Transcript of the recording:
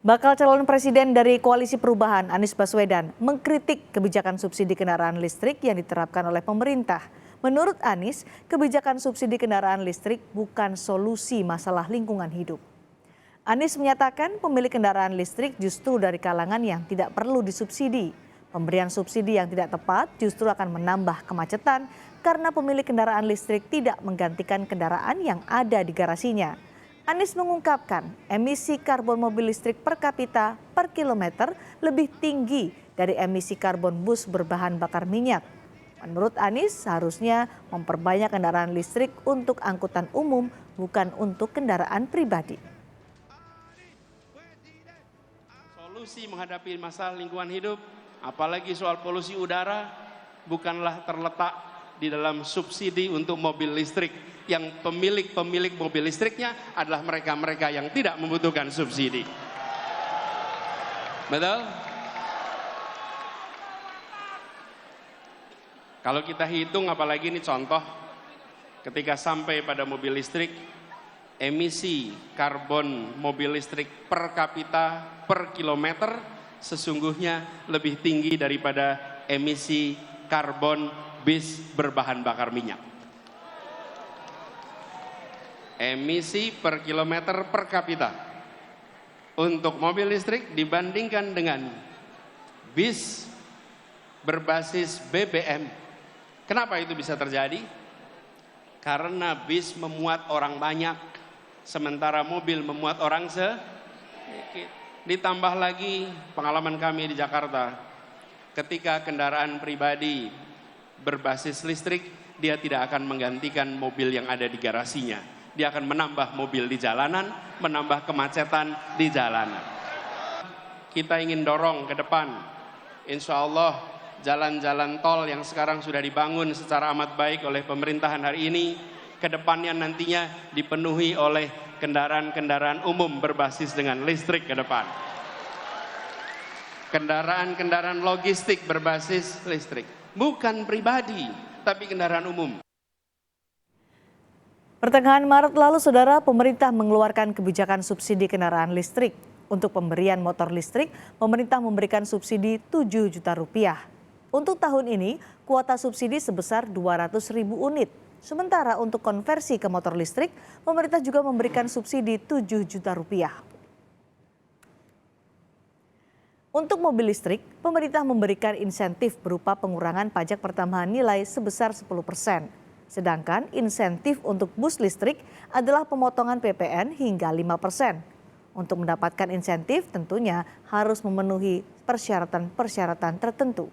Bakal calon presiden dari Koalisi Perubahan Anies Baswedan mengkritik kebijakan subsidi kendaraan listrik yang diterapkan oleh pemerintah. Menurut Anies, kebijakan subsidi kendaraan listrik bukan solusi masalah lingkungan hidup. Anies menyatakan pemilik kendaraan listrik justru dari kalangan yang tidak perlu disubsidi. Pemberian subsidi yang tidak tepat justru akan menambah kemacetan karena pemilik kendaraan listrik tidak menggantikan kendaraan yang ada di garasinya. Anies mengungkapkan emisi karbon mobil listrik per kapita per kilometer lebih tinggi dari emisi karbon bus berbahan bakar minyak. Menurut Anies, seharusnya memperbanyak kendaraan listrik untuk angkutan umum, bukan untuk kendaraan pribadi. Solusi menghadapi masalah lingkungan hidup, apalagi soal polusi udara, bukanlah terletak di dalam subsidi untuk mobil listrik. Yang pemilik mobil listriknya adalah mereka-mereka yang tidak membutuhkan subsidi. Betul? Kalau kita hitung, apalagi ini contoh, ketika sampai pada mobil listrik, emisi karbon mobil listrik per kapita per kilometer sesungguhnya lebih tinggi daripada emisi karbon bis berbahan bakar minyak. Emisi per kilometer per kapita untuk mobil listrik dibandingkan dengan bis berbasis BBM. Kenapa itu bisa terjadi? Karena bis memuat orang banyak, sementara mobil memuat orang sedikit. Ditambah lagi pengalaman kami di Jakarta, ketika kendaraan pribadi berbasis listrik, dia tidak akan menggantikan mobil yang ada di garasinya. Dia akan menambah mobil di jalanan, menambah kemacetan di jalanan. Kita ingin dorong ke depan, insya Allah jalan-jalan tol yang sekarang sudah dibangun secara amat baik oleh pemerintahan hari ini, ke depannya nantinya dipenuhi oleh kendaraan-kendaraan umum berbasis dengan listrik ke depan. Kendaraan-kendaraan logistik berbasis listrik, bukan pribadi, tapi kendaraan umum. Pertengahan Maret lalu, saudara, pemerintah mengeluarkan kebijakan subsidi kendaraan listrik. Untuk pemberian motor listrik, pemerintah memberikan subsidi 7 juta rupiah. Untuk tahun ini, kuota subsidi sebesar 200.000 unit. Sementara untuk konversi ke motor listrik, pemerintah juga memberikan subsidi 7 juta rupiah. Untuk mobil listrik, pemerintah memberikan insentif berupa pengurangan pajak pertambahan nilai sebesar 10%. Sedangkan insentif untuk bus listrik adalah pemotongan PPN hingga 5%. Untuk mendapatkan insentif tentunya harus memenuhi persyaratan-persyaratan tertentu.